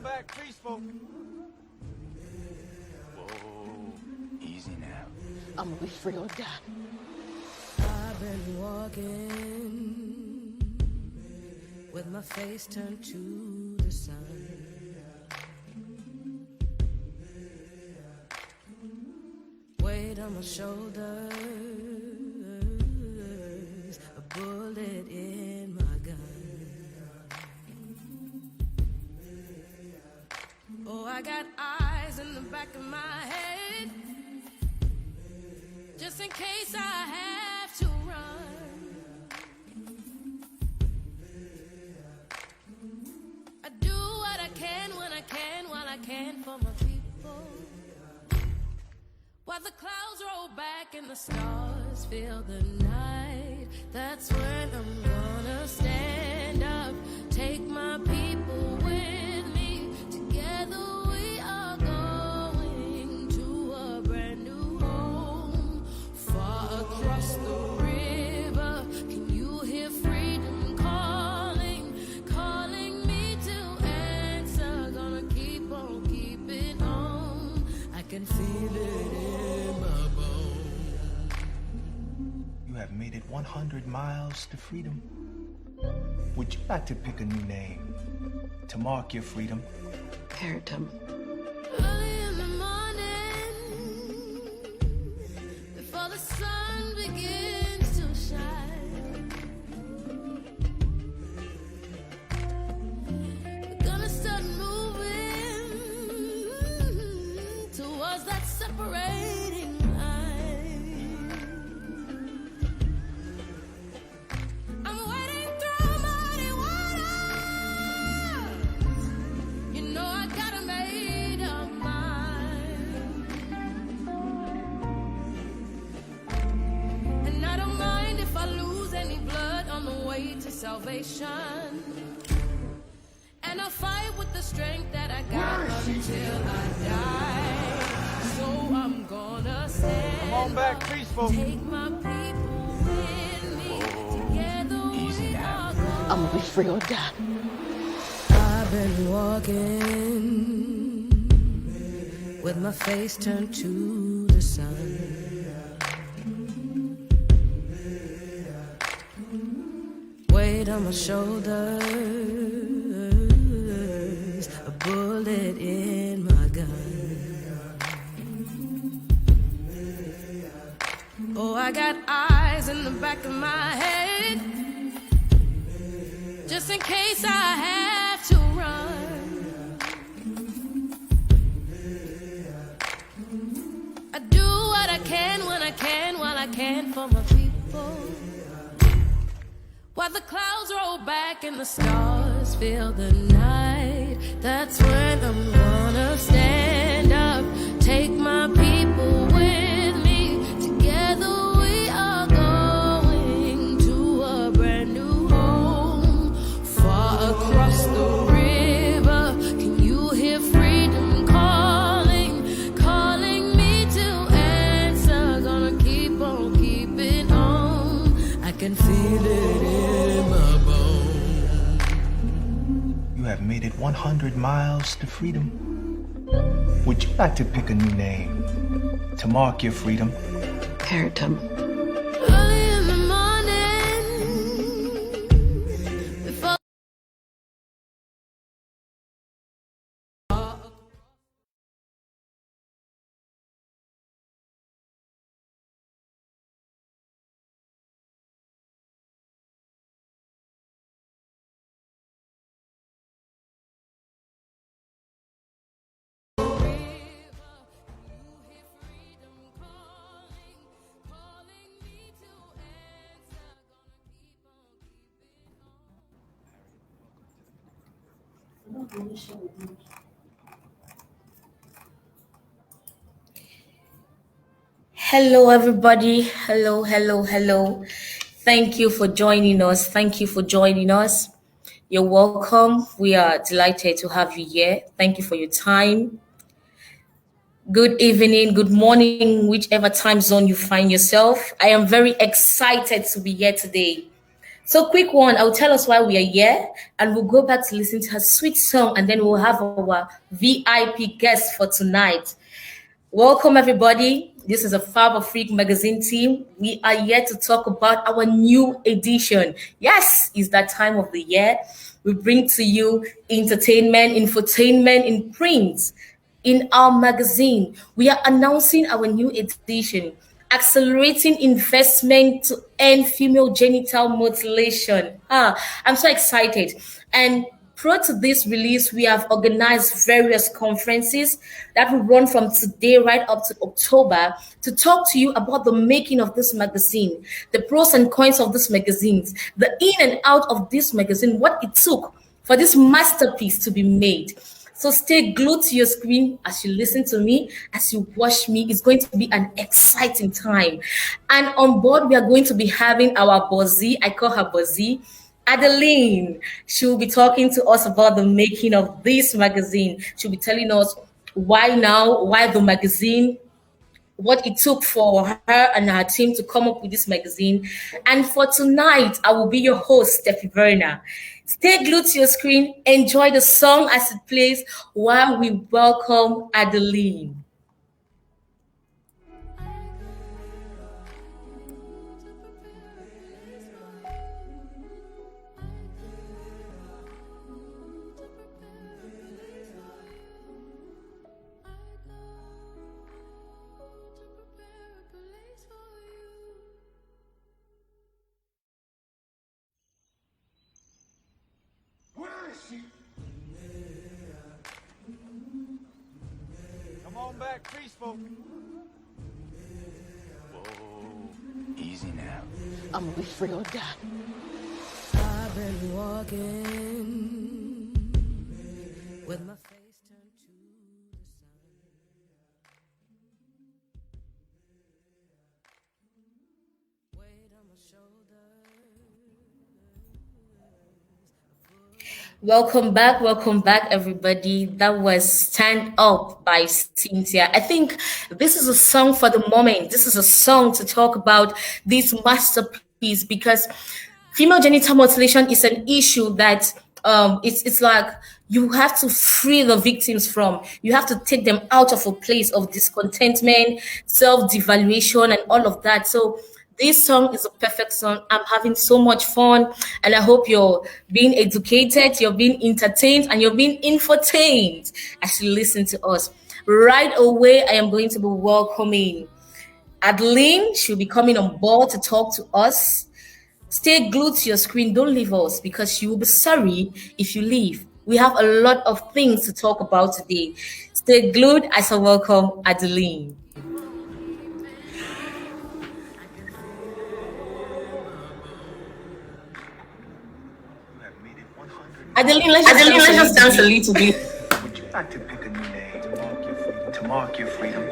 back peaceful. Whoa, easy now. I'm gonna be free or die. I've been walking with my face turned to the sun. Weight on my shoulders, a bullet in my gun. Oh, I got eyes in the back of my head, just in case I have to run. I do what I can when I can, while I can for my people. While the clouds roll back and the stars fill the night, that's when I'm gonna stand up, take my people with me. Together we are going to a brand new home, far across the river. Can you hear freedom calling, calling me to answer? Gonna keep on keeping on. I can feel it. You have made it 100 miles to freedom. Would you like to pick a new name to mark your freedom? Phantom. Early in the morning, before the sun begins to shine, we're gonna start moving towards that separating line. I'm wading through muddy water. You know I got a made up mind, and I don't mind if I lose any blood on the way to salvation. And I'll fight with the strength that I got until I die. So I'm gonna stand. Come on back peaceful. Take my people with me. Together easy we now. are going. I'm gonna be free or die. I've been walking with my face turned to the sun. Weight on my shoulders, a bullet in my gun. Oh, I got eyes in the back of my head, just in case I have to run. I do what I can when I can, while I can for my people. While the clouds roll back and the stars fill the night, that's when I'm gonna stand up, take my people with me. Together we are going to a brand new home, far across the river. Can you hear freedom calling, calling me to answer? Gonna keep on keeping on. I can feel it in my bones. You have made it 100 miles to freedom. Would you like to pick a new name to mark your freedom? Phantom. Early in the morning, before Hello, everybody. Hello. Thank you for joining us. You're welcome. We are delighted to have you here. Thank you for your time. Good evening, good morning, whichever time zone you find yourself. I am very excited to be here today. So, quick one, I'll tell us why we are here, and we'll go back to listen to her sweet song, and then we'll have our VIP guest for tonight. Welcome, everybody. This is a FabAfriq magazine team. We are here to talk about our new edition. Yes, it's that time of the year. We bring to you entertainment, infotainment in print. In our magazine, we are announcing our new edition, accelerating investment to end female genital mutilation. I'm so excited. And prior to this release, we have organized various conferences that will run from today right up to October to talk to you about the making of this magazine, the pros and cons of this magazine, the in and out of this magazine, what it took for this masterpiece to be made. So stay glued to your screen as you listen to me, as you watch me. It's going to be an exciting time. And on board, we are going to be having our Buzzy. I call her Buzzy. Adeline. She will be talking to us about the making of this magazine. She'll be telling us why now, why the magazine, what it took for her and her team to come up with this magazine. And for tonight, I will be your host, Steffi Verna. Stay glued to your screen, enjoy the song as it plays while we welcome Adeline. Come on back, peaceful. Whoa, easy now. I'm gonna be free or die. I've been walking with my face turned to the sun. Weight on my shoulders. Welcome back, everybody. That was Stand Up by Cynthia. I think this is a song for the moment. This is a song to talk about this masterpiece because female genital mutilation is an issue that it's like you have to free the victims from. You have to take them out of a place of discontentment, self-devaluation, and all of that. So this song is a perfect song. I'm having so much fun, and I hope you're being educated, you're being entertained, and you're being infotained as you listen to us. Right away, I am going to be welcoming Adeline. She'll be coming on board to talk to us. Stay glued to your screen. Don't leave us because you will be sorry if you leave. We have a lot of things to talk about today. Stay glued as I welcome Adeline. Adeline, let's just dance a little bit. Would you like to pick a new name to mark your freedom?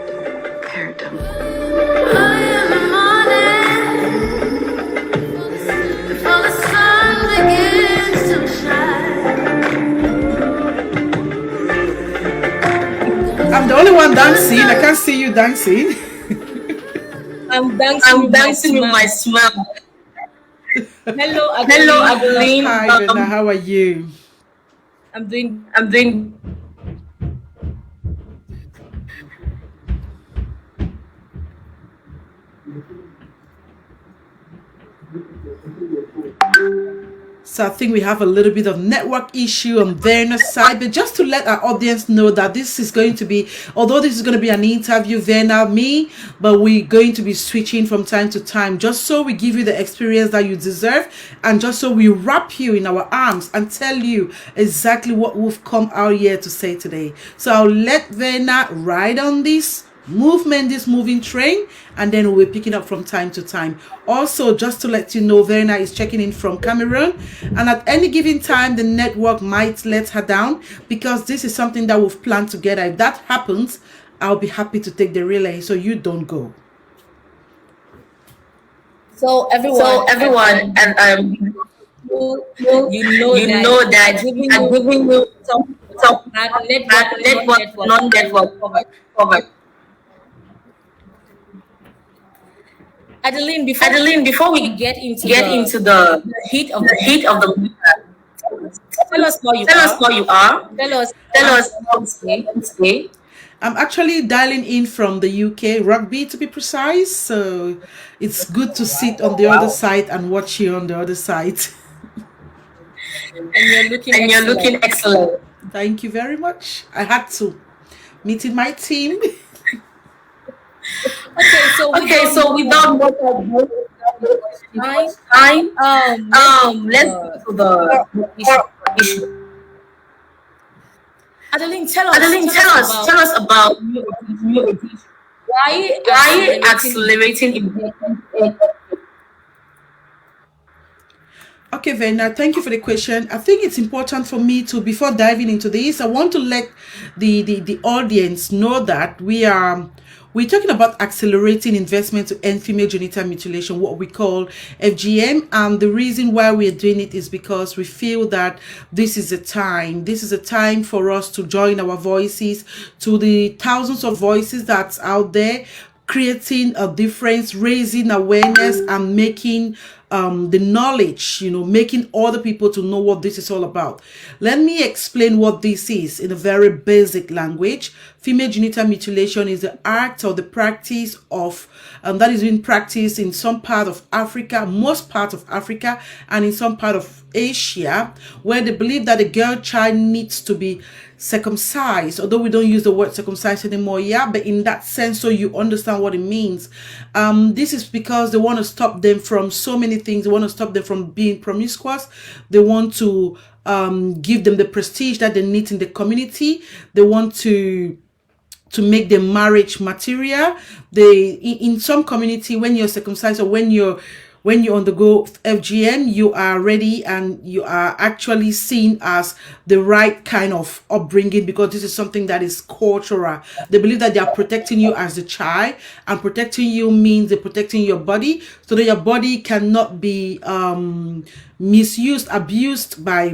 Paradum. Early in the morning, before the sun begins to shine. I'm the only one dancing. I can't see you dancing. I'm dancing with my smile. Hello, Adeline. Hi, Verna. How are you? I'm doing. So I think we have a little bit of network issue on Verna's side, but just to let our audience know that this is going to be, although this is going to be an interview, Verna, me, but we're going to be switching from time to time, just so we give you the experience that you deserve, and just so we wrap you in our arms and tell you exactly what we've come out here to say today. So I'll let Verna ride on this moving train, and then we'll be picking up from time to time. Also, just to let you know, Verna is checking in from Cameroon, and at any given time the network might let her down because this is something that we've planned together. If that happens, I'll be happy to take the relay, so you don't go. So everyone, and you know that I'm giving you some network, non-network cover. Adeline, before we get into the heat of the matter, Tell us how you tell us are. how you are. Tell us Tell how us how you you stay. stay. I'm actually dialing in from the UK, rugby to be precise. So it's good to sit on the other side and watch you on the other side. And you're looking And you're excellent. looking excellent. Thank you very much. I had to. Meeting my team. Okay, so Without without more time, time, let's uh, go to the issue. Adeline, Adeline, tell us about new edition. why Why accelerating accelerating investment? Okay, Verna, thank you for the question. I think it's important for me to, before diving into this, I want to let the audience know that we're talking about accelerating investment to end female genital mutilation, what we call FGM. And the reason why we're doing it is because we feel that this is a time for us to join our voices to the thousands of voices that's out there, creating a difference, raising awareness, and making the knowledge, making other people to know what this is all about. Let me explain what this is in a very basic language. Female genital mutilation is the act or the practice of that is being practiced in some part of Africa, most part of Africa, and in some part of Asia, where they believe that a girl child needs to be circumcised, although we don't use the word circumcised anymore, but in that sense, so you understand what it means. This is because they want to stop them from so many things. They want to stop them from being promiscuous. They want to give them the prestige that they need in the community. They want to make them marriage material. They in some community, when you're circumcised or when you undergo FGM, you are ready and you are actually seen as the right kind of upbringing, because this is something that is cultural. They believe that they are protecting you as a child, and protecting you means they're protecting your body so that your body cannot be misused, abused by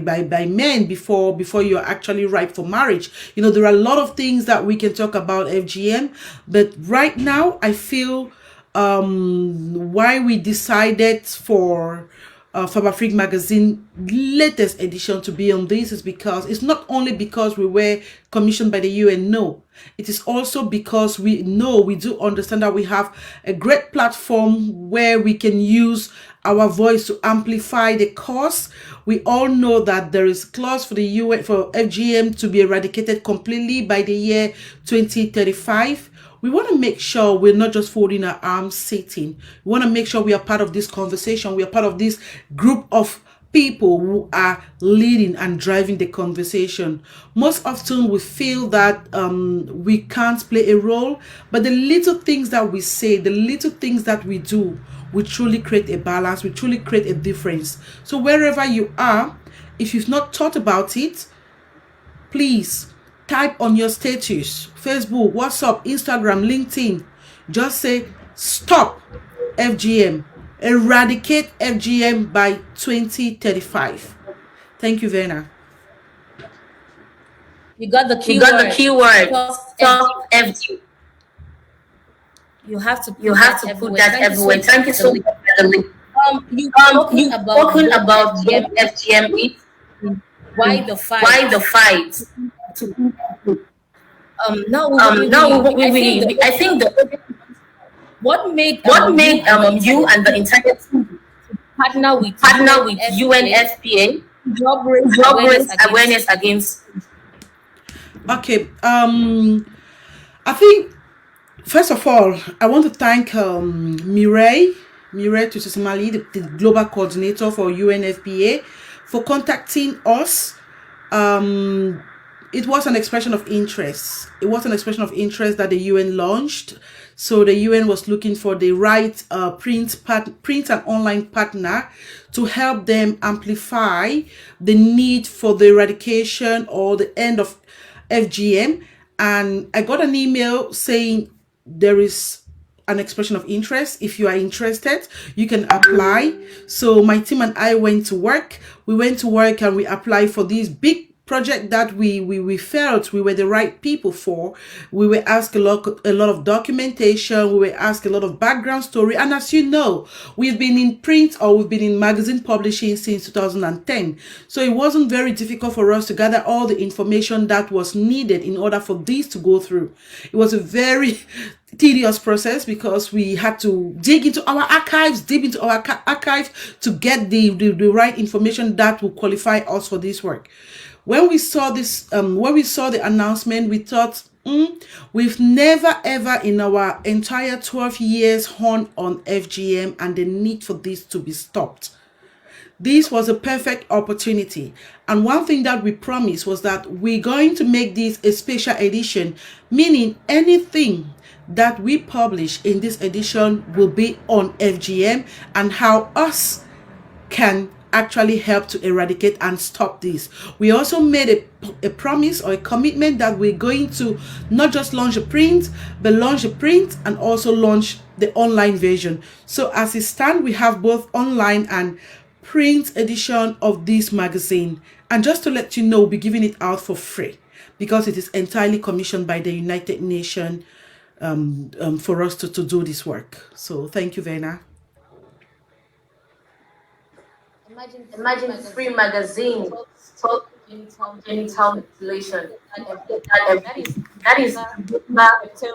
men before you're actually ripe for marriage. There are a lot of things that we can talk about FGM, but right now I feel why we decided for FabAfriq magazine latest edition to be on this is because it's not only because we were commissioned by the UN. No, it is also because we do understand that we have a great platform where we can use our voice to amplify the cause. We all know that there is a clause for the UN for FGM to be eradicated completely by the year 2035. We want to make sure we're not just folding our arms sitting. We want to make sure we are part of this conversation. We are part of this group of people who are leading and driving the conversation. Most often we feel that we can't play a role, but the little things that we say, the little things that we do, we truly create a balance, we truly create a difference. So wherever you are, if you've not thought about it, please type on your status, Facebook, WhatsApp, Instagram, LinkedIn. Just say, stop FGM. Eradicate FGM by 2035. Thank you, Verna. you got the You got the keyword. Stop FGM. You have to You have to put that everywhere. Thank you so much, Adeline. You've You've spoken about what FGM is, why the fight. why the fight. No, I think what made you and the entire team partner with UNFPA job raise awareness against. Okay, I think first of all, I want to thank Mireille Tutusimali, the global coordinator for UNFPA, for contacting us. It was an expression of interest. It was an expression of interest that the UN launched. So the UN was looking for the right print and online partner to help them amplify the need for the eradication or the end of FGM. And I got an email saying there is an expression of interest. If you are interested, you can apply. So my team and I went to work. We went to work and we applied for this big project that we felt we were the right people for. We were asked a lot of documentation, we were asked a lot of background story, and as you know, we've been in print or we've been in magazine publishing since 2010. So it wasn't very difficult for us to gather all the information that was needed in order for this to go through. It was a very tedious process because we had to dig into our archives, to get the right information that will qualify us for this work. When we saw this, when we saw the announcement, we thought, we've never ever in our entire 12 years honed on FGM and the need for this to be stopped. This was a perfect opportunity. And one thing that we promised was that we're going to make this a special edition, meaning anything that we publish in this edition will be on FGM and how us can actually help to eradicate and stop this. We also made a promise or a commitment that we're going to not just launch a print, but launch a print and also launch the online version. So as it stands, we have both online and print edition of this magazine. And just to let you know, we'll be giving it out for free because it is entirely commissioned by the United Nations for us to do this work. So thank you, Verna. Imagine free magazine for genital mutilation. That is September.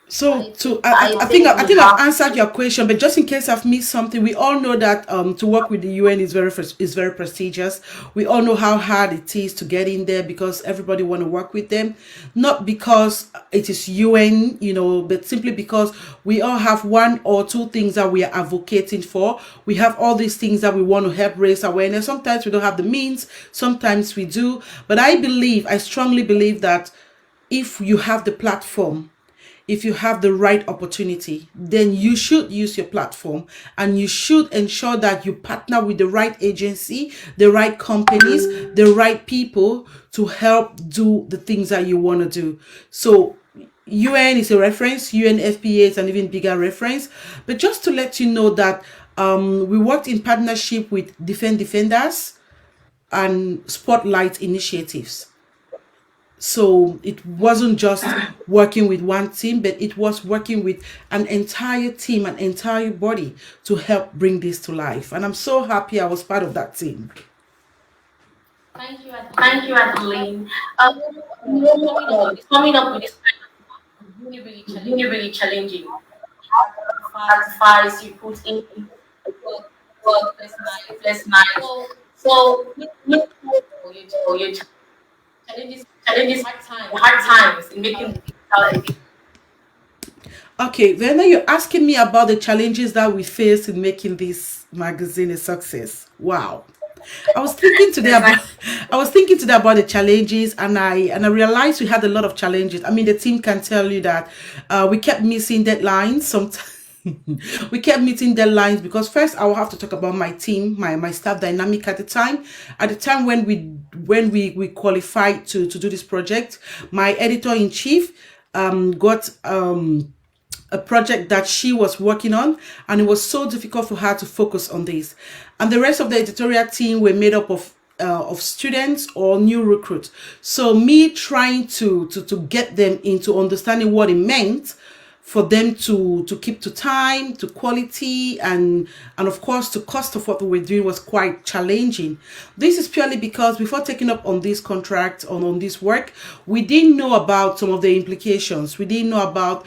So I think I've answered your question, but just in case I've missed something, we all know that to work with the UN is very prestigious. We all know how hard it is to get in there because everybody want to work with them, not because it is UN, but simply because we all have one or two things that we are advocating for. We have all these things that we want to help raise awareness. Sometimes we don't have the means, sometimes we do, but I strongly believe that if you have the platform, if you have the right opportunity, then you should use your platform and you should ensure that you partner with the right agency, the right companies, the right people to help do the things that you want to do. So UN is a reference, UNFPA is an even bigger reference. But just to let you know that we worked in partnership with Defenders and Spotlight initiatives. So it wasn't just working with one team, but it was working with an entire team, an entire body to help bring this to life. And I'm so happy I was part of that team. Thank you, Adeline. Coming up with this really challenging. Files you put in work last night. So you challenges, hard times in making. Okay, Verna, you're asking me about the challenges that we faced in making this magazine a success. Wow. I was thinking today about the challenges, and I realized we had a lot of challenges. I mean, the team can tell you that we kept missing deadlines sometimes. We kept meeting deadlines because first I will have to talk about my team, my staff dynamic at the time. At the time when we qualified to do this project, my editor-in-chief got a project that she was working on, and it was so difficult for her to focus on this. And the rest of the editorial team were made up of students or new recruits. So me trying to get them into understanding what it meant for them to keep to time, to quality, and of course to cost of what we were doing was quite challenging. This is purely because before taking up on this contract, on this work, we didn't know about some of the implications. We didn't know about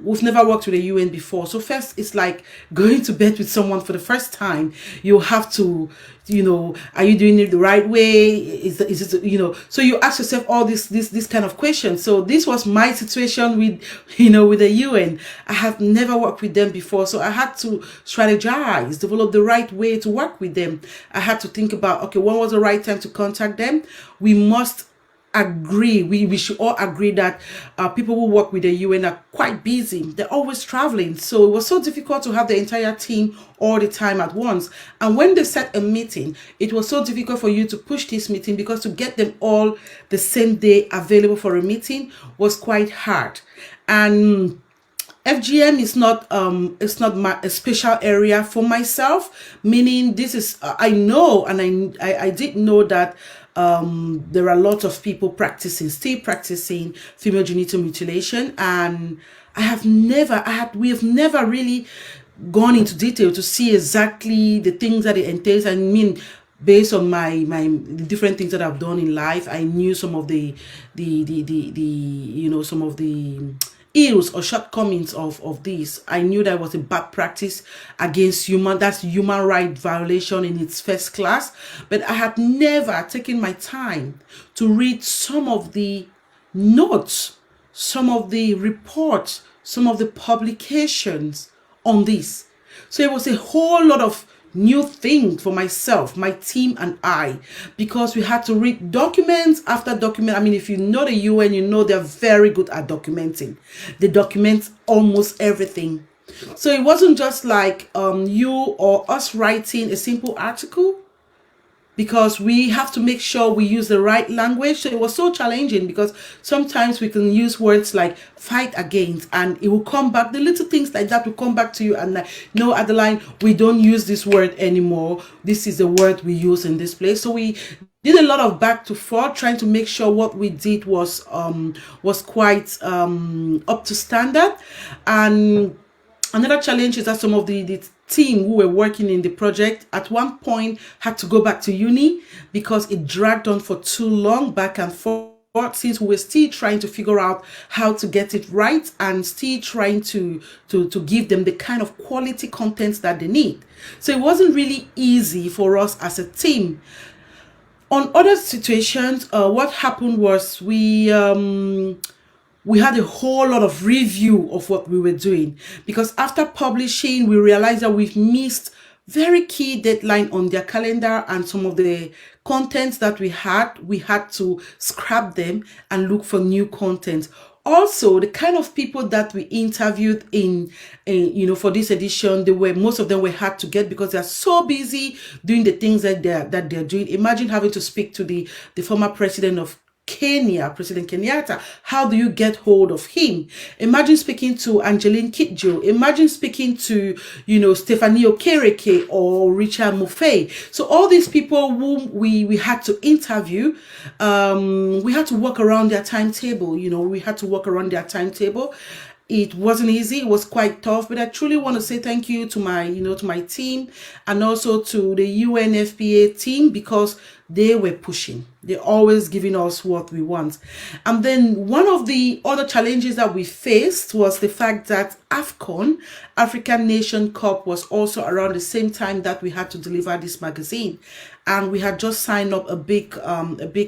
we've never worked with the UN before. So first, it's like going to bed with someone for the first time. You have to, are you doing it the right way? Is it, so you ask yourself all this kind of questions. So this was my situation with the UN. I have never worked with them before. So I had to strategize, develop the right way to work with them. I had to think about, okay, when was the right time to contact them? We must agree, we should all agree that people who work with the UN are quite busy. They're always traveling. So it was so difficult to have the entire team all the time at once. And when they set a meeting, it was so difficult for you to push this meeting, because to get them all the same day available for a meeting was quite hard. And FGM is not it's not a special area for myself, meaning this is I know, and I did know that there are lots of people still practicing female genital mutilation, and we have never really gone into detail to see exactly the things that it entails. I mean, based on my different things that I've done in life, I knew some of the some of the ills or shortcomings of this. I knew that was a bad practice against that's human right violation in its first class, but I had never taken my time to read some of the notes, some of the reports, some of the publications on this. So it was a whole lot of new thing for myself, my team, and I, because we had to read documents after document. I mean, if you know the UN, you know they're very good at documenting. They document almost everything. So it wasn't just like you or us writing a simple article, because we have to make sure we use the right language. So it was so challenging, because sometimes we can use words like fight against, and it will come back, the little things like that will come back to you, and like, no, Adeline, we don't use this word anymore. This is the word we use in this place. So we did a lot of back to forth, trying to make sure what we did was quite up to standard. And another challenge is that some of the team who were working in the project at one point had to go back to uni, because it dragged on for too long, back and forth, since we were still trying to figure out how to get it right, and still trying to give them the kind of quality content that they need. So it wasn't really easy for us as a team. On other situations, what happened was we had a whole lot of review of what we were doing, because after publishing, we realized that we've missed very key deadline on their calendar, and some of the contents that we had to scrap them and look for new content. Also, the kind of people that we interviewed in for this edition, most of them were hard to get, because they're so busy doing the things that they're doing. Imagine having to speak to the former president of Kenya, President Kenyatta. How do you get hold of him? Imagine speaking to Angeline Kidjo. Imagine speaking to, Stephanie Okereke or Richard Mufei. So all these people whom we had to interview, we had to work around their timetable. We had to work around their timetable. It wasn't easy. It was quite tough, but I truly want to say thank you to my team, and also to the UNFPA team, because they were pushing. They're always giving us what we want. And then one of the other challenges that we faced was the fact that AFCON, African Nation Cup, was also around the same time that we had to deliver this magazine. And we had just signed up a big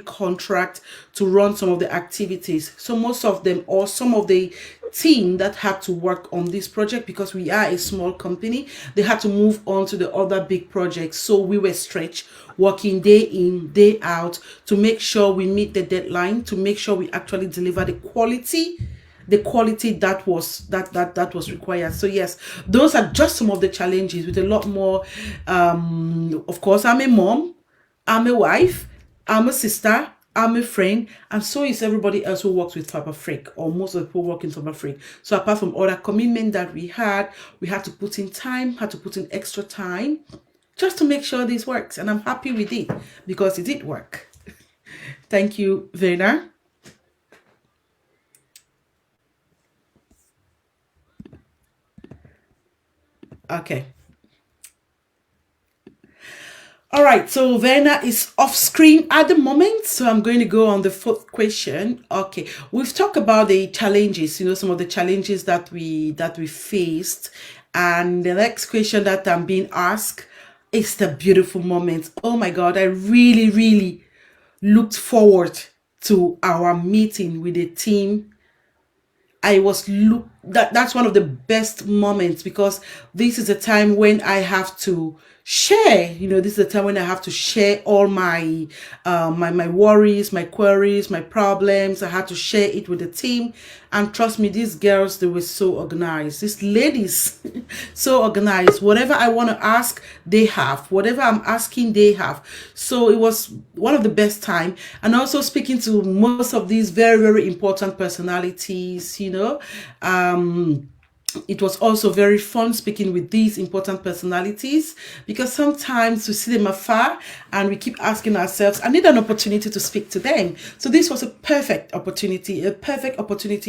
contract to run some of the activities. So most of them, or some of the team that had to work on this project, because we are a small company, they had to move on to the other big projects. So we were stretched, working day in, day out, to make sure we meet the deadline, to make sure we actually deliver the quality that was required. So yes, those are just some of the challenges, with a lot more. Of course, I'm a mom, I'm a wife, I'm a sister, I'm a friend, and so is everybody else who works with FabAfriq, or most of the people working in FabAfriq. So apart from other commitment that we had to put in time, had to put in extra time, just to make sure this works. And I'm happy with it, because it did work. Thank you, Verna. Okay. All right, so Verna is off screen at the moment, so I'm going to go on the fourth question. Okay, we've talked about the challenges, some of the challenges that we faced, and the next question that I'm being asked is the beautiful moment. Oh my God, I really, really looked forward to our meeting with the team. I was that's one of the best moments, because this is a time when I have to share. This is a time when I have to share all my my worries, my queries, my problems. I had to share it with the team, and trust me, these girls, they were so organized. These ladies, so organized. Whatever I want to ask, they have. Whatever I'm asking, they have. So it was one of the best time. And also speaking to most of these very, very important personalities, it was also very fun speaking with these important personalities, because sometimes we see them afar and we keep asking ourselves, I need an opportunity to speak to them. So this was a perfect opportunity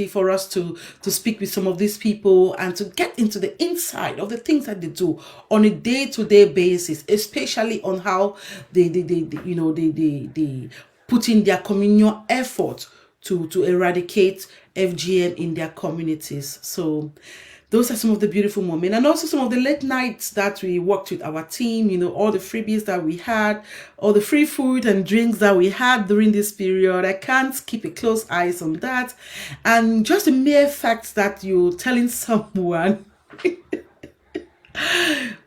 for us to speak with some of these people and to get into the inside of the things that they do on a day-to-day basis, especially on how they put in their communal effort to eradicate FGM in their communities. So those are some of the beautiful moments, and also some of the late nights that we worked with our team, all the freebies that we had, all the free food and drinks that we had during this period. I can't keep a close eyes on that. And just the mere fact that you're telling someone,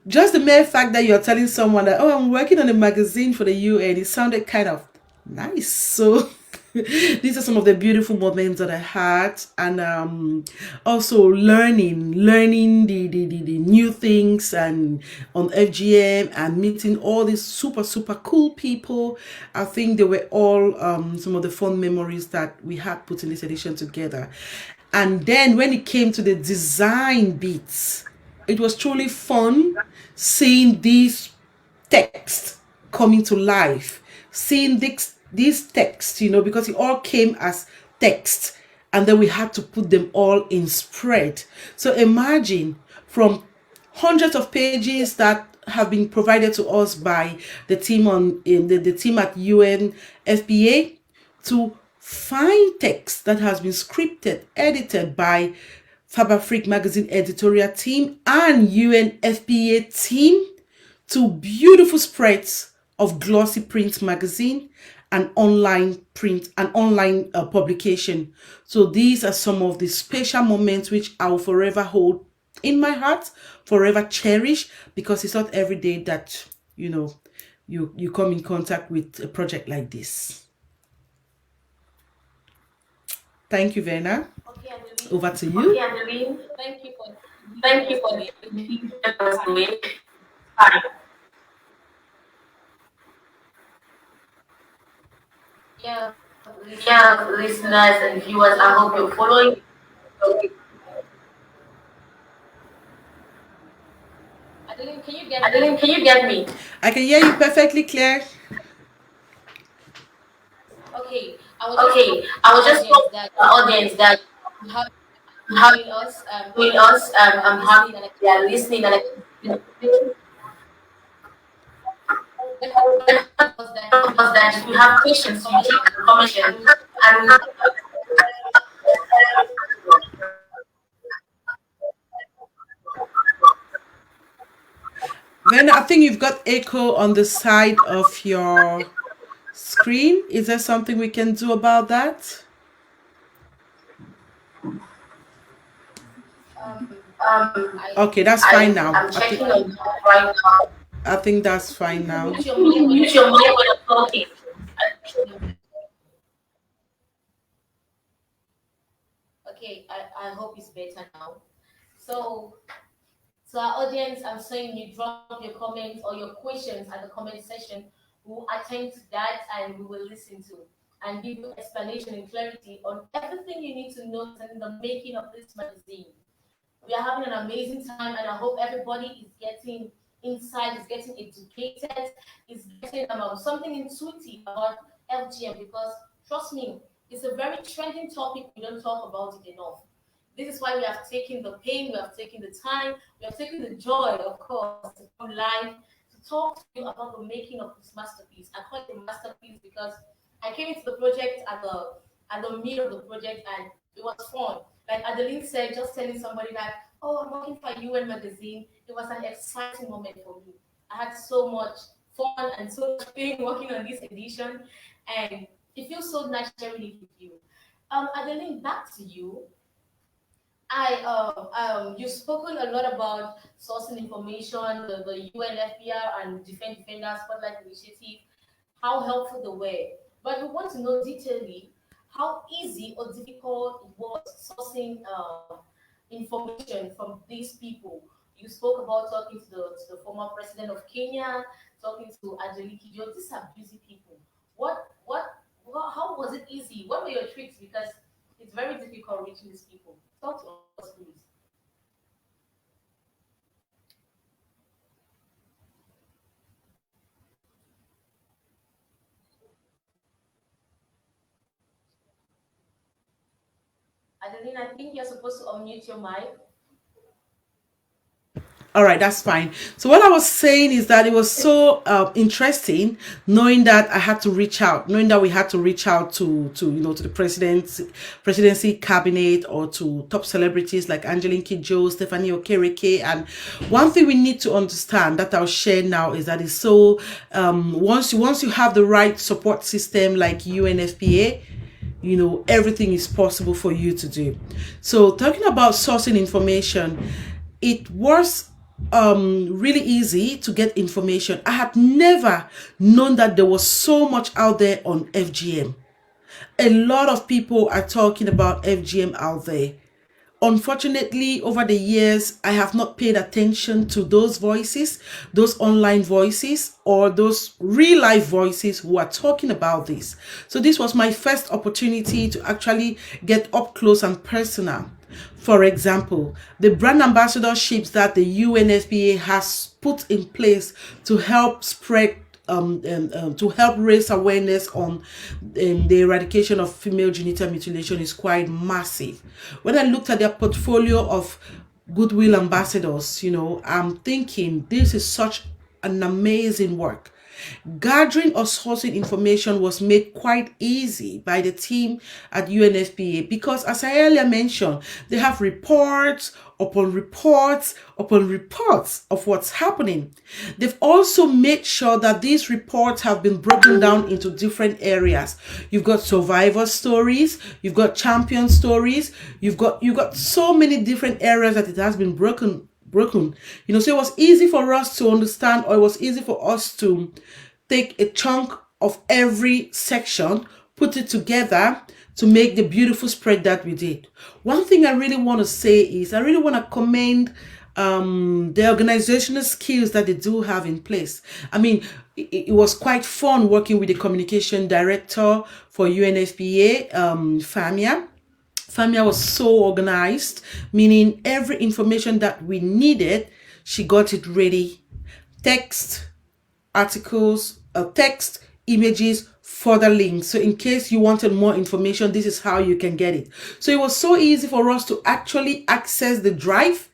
just the mere fact that you're telling someone that, oh, I'm working on a magazine for the UN, it sounded kind of nice. So these are some of the beautiful moments that I had, and also learning the new things and on FGM, and meeting all these super cool people. I think they were all some of the fun memories that we had put in this edition together. And then when it came to the design beats, it was truly fun seeing these texts coming to life, seeing these texts, because it all came as text, and then we had to put them all in spread. So imagine, from hundreds of pages that have been provided to us by the team the team at UNFPA, to fine text that has been scripted, edited by FabAfriq magazine editorial team and UNFPA team, to beautiful spreads of glossy print magazine and online print and online publication. So these are some of the special moments which I will forever hold in my heart, forever cherish, because it's not every day that you come in contact with a project like this. Thank you, Verna. Okay, Adeline. Over to you. Okay, Adeline. Thank you for keeping us awake. Yeah, listeners and viewers, I hope you're following. Adeline, can you get me? Adeline, can you get me? I can hear you perfectly clear. Okay, I was just telling the audience that have with us, I'm happy that they are listening and that if you have questions, you check the comment and Verna, I think you've got echo on the side of your screen. Is there something we can do about that? Okay, that's fine now. I'm checking on that right now. I think that's fine now. Use your mic when you're talking. Okay, I hope it's better now. So, our audience, I'm saying you drop your comments or your questions at the comment section. We'll attend to that and we will listen to and give you explanation and clarity on everything you need to know in the making of this magazine. We are having an amazing time, and I hope everybody is getting insight, is getting educated, is getting something intuitive about FGM, because trust me, it's a very trending topic. We don't talk about it enough. This is why we have taken the pain, we have taken the time, we have taken the joy, of course, to come live to talk to you about the making of this masterpiece. I call it a masterpiece because I came into the project at the middle of the project, and it was fun. Like Adeline said, just telling somebody that, oh, I'm working for UN magazine, it was an exciting moment for me. I had so much fun and so much pain working on this edition, and it feels so nice sharing it with you. Adeline, back to you. You've spoken a lot about sourcing information, the UNFPR and Defend Defenders Spotlight Initiative, how helpful they were. But we want to know detailedly how easy or difficult it was sourcing information from these people. You spoke about talking to the former president of Kenya, talking to Adeline. These are busy people. How was it easy? What were your tricks? Because it's very difficult reaching these people. Talk to us, please. Adeline, I think you're supposed to unmute your mic. All right, that's fine. So what I was saying is that it was so interesting knowing that I had to reach out, knowing that we had to reach out to to the presidency cabinet or to top celebrities like Angeline Kidjo, Stephanie Okereke. And one thing we need to understand that I'll share now is that it's so once you have the right support system like UNFPA, everything is possible for you to do. So talking about sourcing information, it was really easy to get information. I had never known that there was so much out there on FGM. A lot of people are talking about FGM out there. Unfortunately, over the years, I have not paid attention to those voices, those online voices, or those real life voices who are talking about this. So, this was my first opportunity to actually get up close and personal. For example, the brand ambassadorships that the UNFPA has put in place to help spread to help raise awareness on the eradication of female genital mutilation is quite massive. When I looked at their portfolio of goodwill ambassadors, I'm thinking this is such an amazing work. Gathering or sourcing information was made quite easy by the team at UNFPA because, as I earlier mentioned, they have reports upon reports upon reports of what's happening. They've also made sure that these reports have been broken down into different areas. You've got survivor stories, you've got champion stories, you've got so many different areas that it has been broken. So it was easy for us to understand, or it was easy for us to take a chunk of every section, put it together to make the beautiful spread that we did. One thing I really want to say is I really want to commend the organizational skills that they do have in place. I mean, it was quite fun working with the communication director for UNFPA, Famia. Famia was so organized, meaning every information that we needed, she got it ready. Text, articles, text, images, further links. So in case you wanted more information, this is how you can get it. So it was so easy for us to actually access the drive,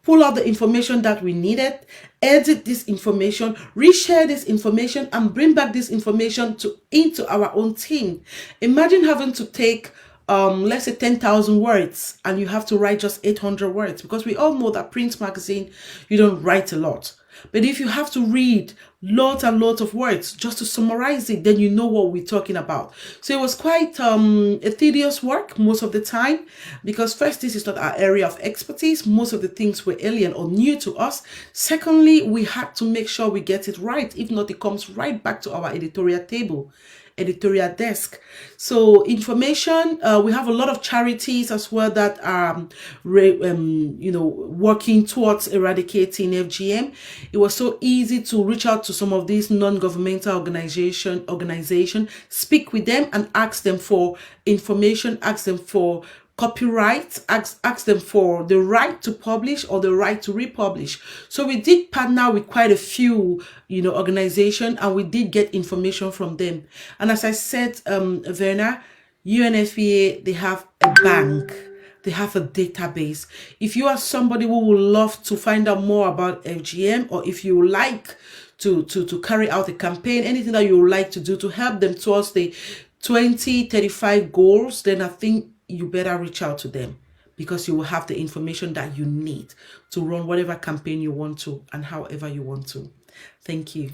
pull out the information that we needed, edit this information, reshare this information, and bring back this information into our own team. Imagine having to take let's say 10,000 words and you have to write just 800 words, because we all know that print magazine, you don't write a lot. But if you have to read lots and lots of words just to summarize it, then you know what we're talking about. So it was quite a tedious work most of the time, because first, this is not our area of expertise. Most of the things were alien or new to us. Secondly, we had to make sure we get it right. If not, it comes right back to our editorial table, editorial desk. So information, we have a lot of charities as well that are working towards eradicating FGM. It was so easy to reach out to some of these non-governmental organization, speak with them and ask them for information, ask them for copyright, ask them for the right to publish or the right to republish. So we did partner with quite a few organization, and we did get information from them. And as I said, Verna, UNFPA, they have a bank, they have a database. If you are somebody who would love to find out more about FGM, or if you like to carry out a campaign, anything that you would like to do to help them towards the 2035 goals, then I think you better reach out to them, because you will have the information that you need to run whatever campaign you want to and however you want to. Thank you.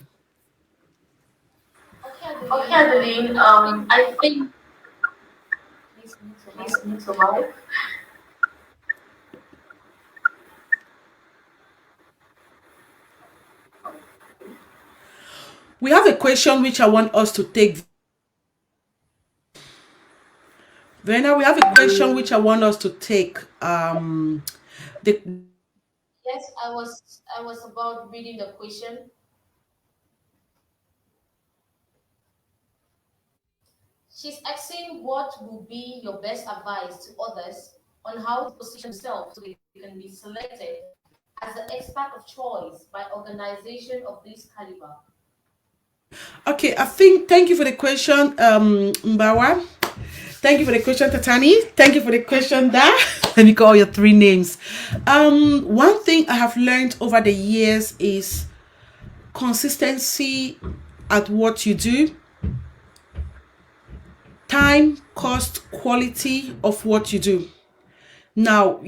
Okay, Adeline. I think please mute your mic. We have a question which I want us to take. Verna, we have a question which I want us to take. The Yes, I was about reading the question. She's asking what will be your best advice to others on how to position yourself so they can be selected as the expert of choice by organization of this caliber. Okay, I think thank you for the question, Mbawa. Thank you for the question, Tatani. Thank you for the question, Da. Let me call your three names. One thing I have learned over the years is consistency at what you do, time, cost, quality of what you do. Now,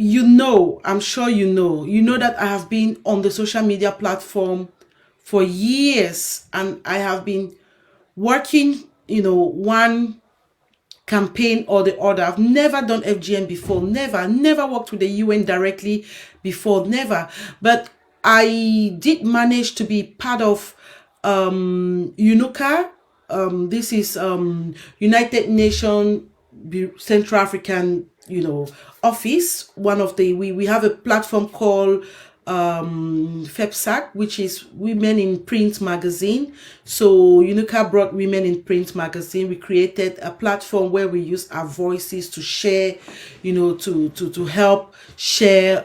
I'm sure you know that I have been on the social media platform for years, and I have been working, one campaign or the other. I've never done FGM before, never worked with the UN directly before, never. But I did manage to be part of UNUCA. This is United Nations Central African, office. One of the we have a platform called FabAfriq, which is Women in Print magazine. So UNICA brought Women in Print magazine. We created a platform where we use our voices to share, to help share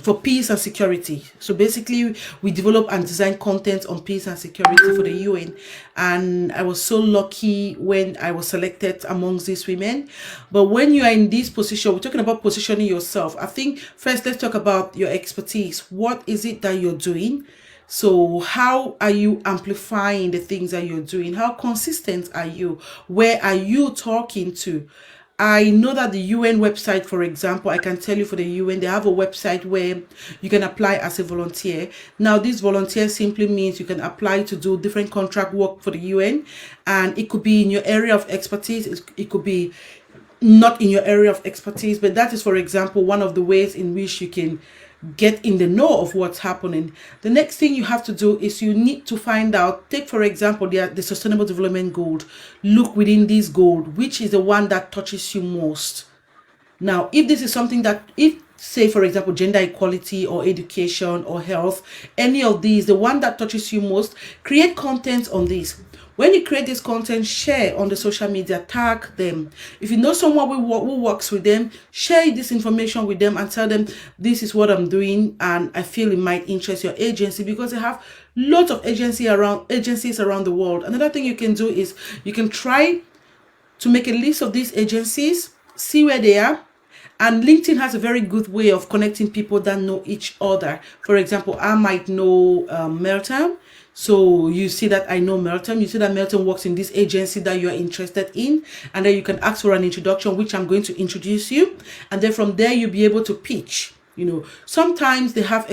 for peace and security. So basically, we develop and design content on peace and security for the UN. And I was so lucky when I was selected amongst these women. But when you are in this position, we're talking about positioning yourself. I think first, let's talk about your expertise. What is it that you're doing? So how are you amplifying the things that you're doing? How consistent are you? Where are you talking to? I know that the UN website, for example, I can tell you for the UN, they have a website where you can apply as a volunteer. Now, this volunteer simply means you can apply to do different contract work for the UN, and it could be in your area of expertise. It could be not in your area of expertise, but that is, for example, one of the ways in which you can get in the know of what's happening. The next thing you have to do is you need to find out, take for example the sustainable development goal. Look within this goal, which is the one that touches you most. Now, if this is something that, if say for example gender equality or education or health, any of these, the one that touches you most, create content on this. When you create this content, share on the social media, tag them. If you know someone who works with them, share this information with them and tell them this is what I'm doing and I feel it might interest your agency, because they have lots of agencies around the world. Another thing you can do is you can try to make a list of these agencies, see where they are. And LinkedIn has a very good way of connecting people that know each other. For example, I might know Melton. So you see that I know Melton. You see that Melton works in this agency that you are interested in. And then you can ask for an introduction, which I'm going to introduce you. And then from there, you'll be able to pitch. Sometimes they have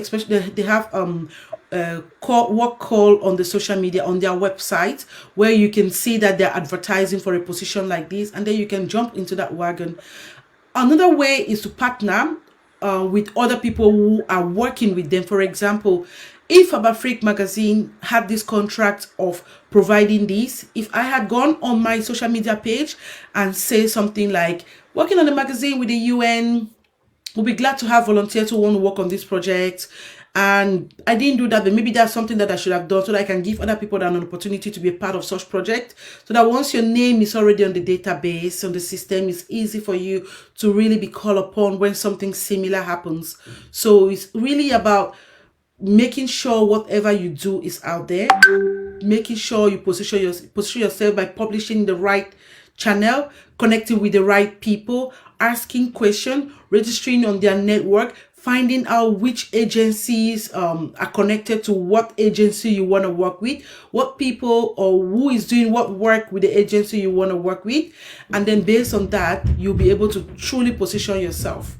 work call on the social media on their website where you can see that they're advertising for a position like this. And then you can jump into that wagon. Another way is to partner with other people who are working with them. For example, if FabAfriq magazine had this contract of providing this, if I had gone on my social media page and say something like, working on the magazine with the UN, we'll be glad to have volunteers who want to work on this project. And I didn't do that, but maybe that's something that I should have done so that I can give other people an opportunity to be a part of such project, so that once your name is already on the database, on the system, it's easy for you to really be called upon when something similar happens. So it's really about making sure whatever you do is out there, making sure you position yourself by publishing the right channel, connecting with the right people, asking questions, registering on their network, finding out which agencies are connected to what agency you want to work with, what people or who is doing what work with the agency you want to work with. And then based on that, you'll be able to truly position yourself.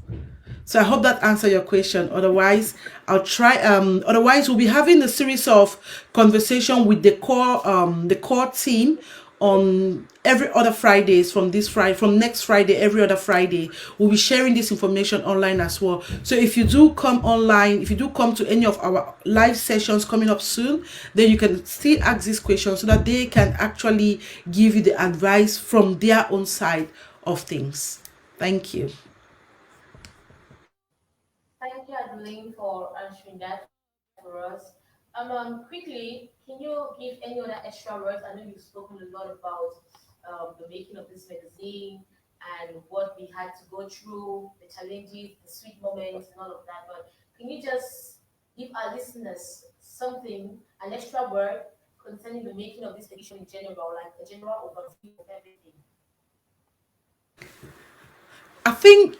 So I hope that answers your question. Otherwise, I'll try. Otherwise, we'll be having a series of conversation with the core team on every other Fridays from next Friday, every other Friday. We'll be sharing this information online as well. So if you do come online, if you do come to any of our live sessions coming up soon, then you can still ask these questions so that they can actually give you the advice from their own side of things. Thank you. Thank you, Adeline, for answering that for us. Quickly, can you give any other extra words? I know you've spoken a lot about the making of this magazine and what we had to go through, the challenges, the sweet moments, and all of that. But can you just give our listeners something, an extra word concerning the making of this edition in general, like a general overview of everything? I think,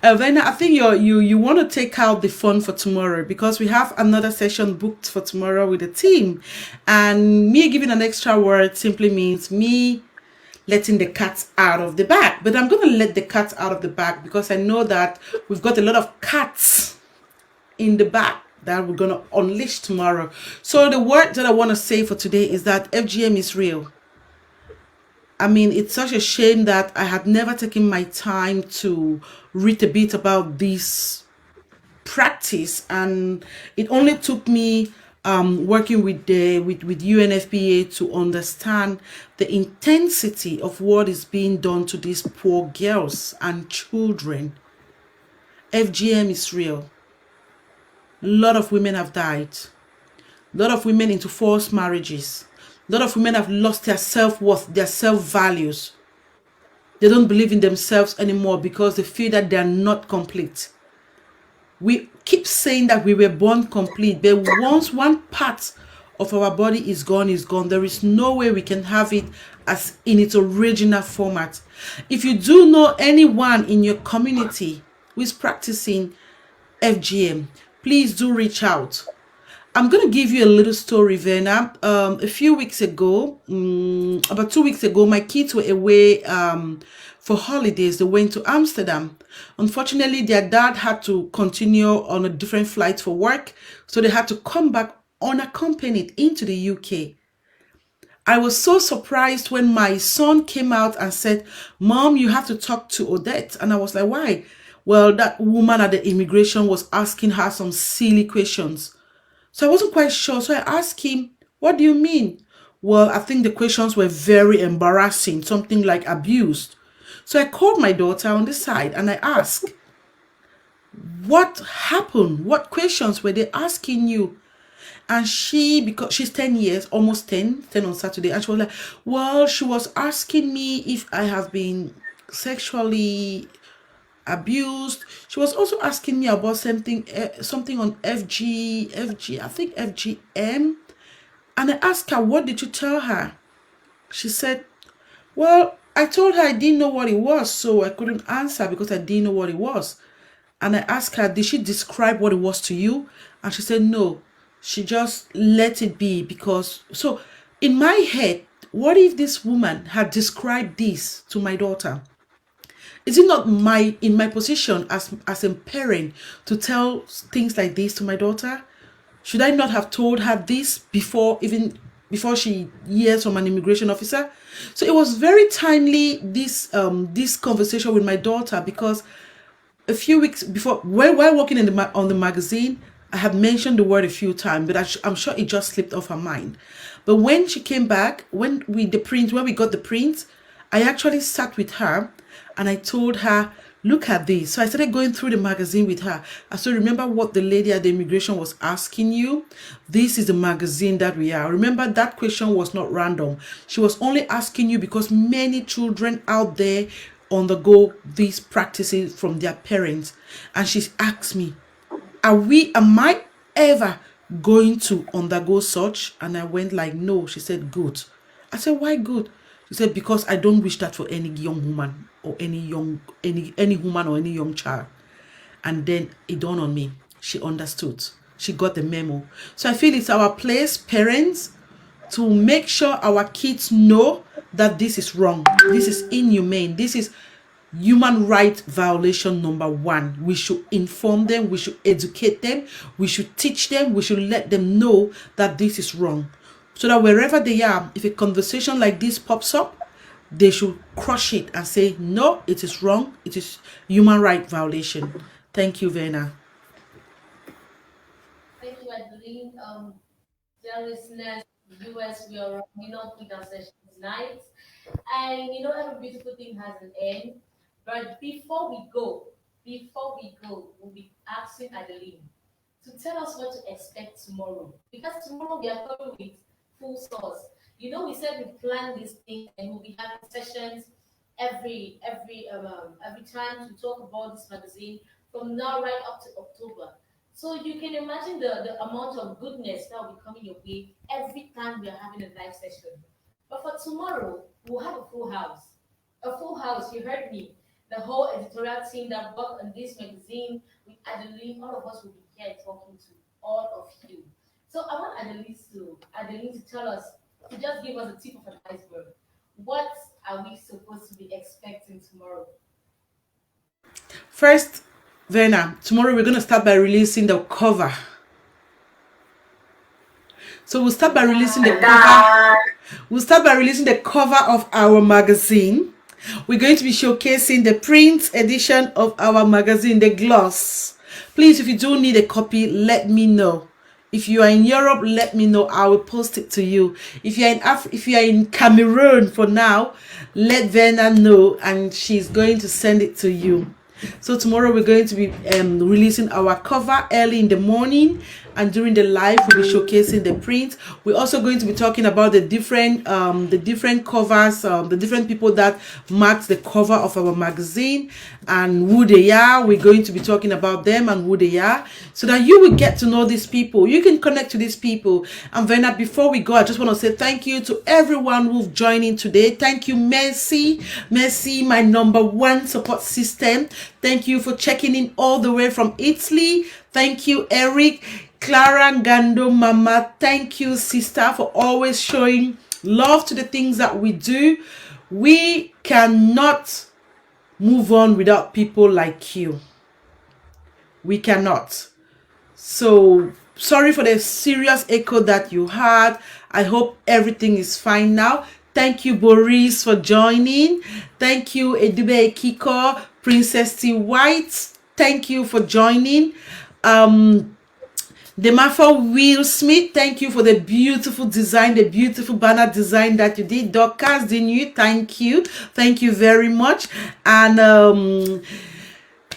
Verna, I think you want to take out the fun for tomorrow because we have another session booked for tomorrow with the team, and me giving an extra word simply means me letting the cat out of the bag. But I'm going to let the cat out of the bag because I know that we've got a lot of cats in the bag that we're going to unleash tomorrow. So the word that I want to say for today is that FGM is real. I mean, it's such a shame that I had never taken my time to read a bit about this practice, and it only took me working with UNFPA to understand the intensity of what is being done to these poor girls and children. FGM is real. A lot of women have died. A lot of women into forced marriages. A lot of women have lost their self-worth, their self-values. They don't believe in themselves anymore because they feel that they are not complete. We keep saying that we were born complete, but once one part of our body is gone, there is no way we can have it as in its original format. If you do know anyone in your community who is practicing FGM, please do reach out. I'm going to give you a little story, Verna. A few weeks ago, about 2 weeks ago, my kids were away for holidays. They went to Amsterdam. Unfortunately, their dad had to continue on a different flight for work, so they had to come back unaccompanied into the UK. I was so surprised when my son came out and said, "Mom, you have to talk to Odette." And I was like, "Why?" Well, that woman at the immigration was asking her some silly questions. So I wasn't quite sure. So I asked him, "What do you mean?" Well, I think the questions were very embarrassing, something like abused. So I called my daughter on the side and I asked, "What happened? What questions were they asking you?" And she, because she's 10 years, almost 10 on Saturday, and she was like, "Well, she was asking me if I have been sexually abused. She was also asking me about something on FG, I think FGM." And I asked her, "What did you tell her?" She said, "Well, I told her I didn't know what it was, so I couldn't answer because I didn't know what it was." And I asked her, "Did she describe what it was to you?" And she said, "No, she just let it be because..." So in my head, what if this woman had described this to my daughter? Is it not in my position as a parent to tell things like this to my daughter? Should I not have told her this before she hears from an immigration officer? So it was very timely, this conversation with my daughter, because a few weeks before, while working on the magazine, I had mentioned the word a few times, but I'm sure it just slipped off her mind. But when she came back, when we got the print, I actually sat with her and I told her, "Look at this." So I started going through the magazine with her. I said, "Remember what the lady at the immigration was asking you? This is the magazine that we are. Remember, that question was not random. She was only asking you because many children out there undergo these practices from their parents." And she asked me, am I ever going to undergo such? And I went like, "No." She said, "Good." I said, "Why good?" She said, "Because I don't wish that for any young woman or any woman or any young child." And then it dawned on me. She understood. She got the memo. So I feel it's our place, parents, to make sure our kids know that this is wrong. This is inhumane. This is human rights violation number one. We should inform them. We should educate them. We should teach them. We should let them know that this is wrong. so that wherever they are, if a conversation like this pops up, they should crush it and say, no, it is wrong. It is human right violation. Thank you, Verna. Thank you, Adeline. Dear listeners, viewers, we are wrapping up with our session tonight. And every beautiful thing has an end. But before we go, we'll be asking Adeline to tell us what to expect tomorrow. Because tomorrow we are coming with full source. We said we plan this thing and we'll be having sessions every time to talk about this magazine from now right up to October. So you can imagine the amount of goodness that will be coming your way every time we are having a live session. But for tomorrow, we'll have a full house. A full house, you heard me. The whole editorial team that worked on this magazine with Adeline, all of us will be here talking to all of you. So I want Adeline to tell us, to just give us a tip of an iceberg. What are we supposed to be expecting tomorrow? First, Verna, tomorrow we're going to start by releasing the cover. So we'll start by releasing the cover. We'll start by releasing the cover of our magazine. We're going to be showcasing the print edition of our magazine, the gloss. Please, if you do need a copy, let me know. If you are in Europe, let me know. I will post it to you. If you are in Cameroon for now, let Verna know and she's going to send it to you. So tomorrow we're going to be releasing our cover early in the morning, and during the live we'll be showcasing the print. We're also going to be talking about the different covers, the different people that marked the cover of our magazine and who they are. We're going to be talking about them and who they are, so that you will get to know these people. You can connect to these people. And Verna, before we go, I just want to say thank you to everyone who've joined in today. Thank you, Mercy, my #1 support system. Thank you for checking in all the way from Italy. Thank you, Eric, Clara, Gando, Mama. Thank you, sister, for always showing love to the things that we do. We cannot move on without people like you. We cannot. So sorry for the serious echo that you had. I hope everything is fine now. Thank you, Boris, for joining. Thank you, Edube Kiko, Princess T. White. Thank you for joining. Demafa Will Smith, thank you for the beautiful design, the beautiful banner design that you did. Dorcas Dinu, thank you. Thank you very much. And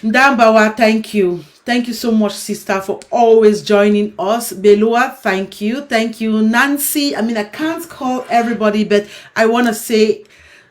Ndambawa, thank you. Thank you so much, sister, for always joining us. Belua, thank you. Thank you, Nancy. I mean, I can't call everybody, but I want to say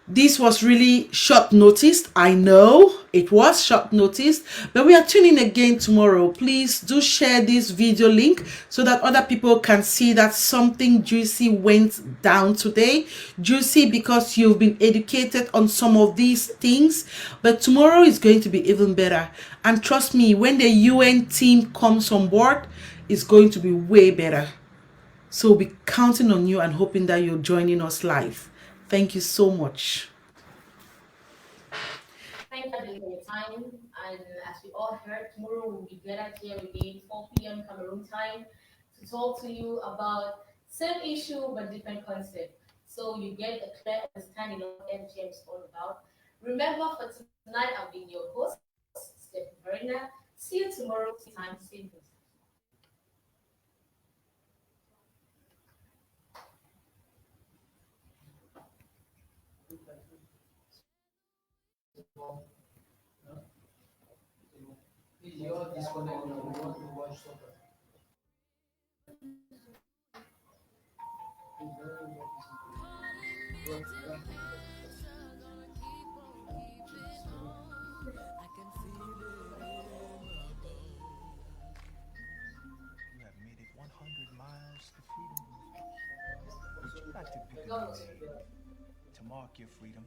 this was really short notice. I know it was short notice, but we are tuning again tomorrow. Please do share this video link so that other people can see that something juicy went down today. Juicy because you've been educated on some of these things, but tomorrow is going to be even better. And trust me, when the UN team comes on board, it's going to be way better. So we'll be counting on you and hoping that you're joining us live. Thank you so much. Thank you for your time. And as we all heard, tomorrow we'll be gathered here again, 4 p.m. Cameroon time, to talk to you about same issue but different concept. So you get a clear understanding of what FGM is all about. Remember, for tonight, I've been your host, Steffi Verna. See you tomorrow, same time, same place. You're disconnected. You want to watch soccer. You have made it 100 miles to freedom. Would you like to pick a new name to mark your freedom?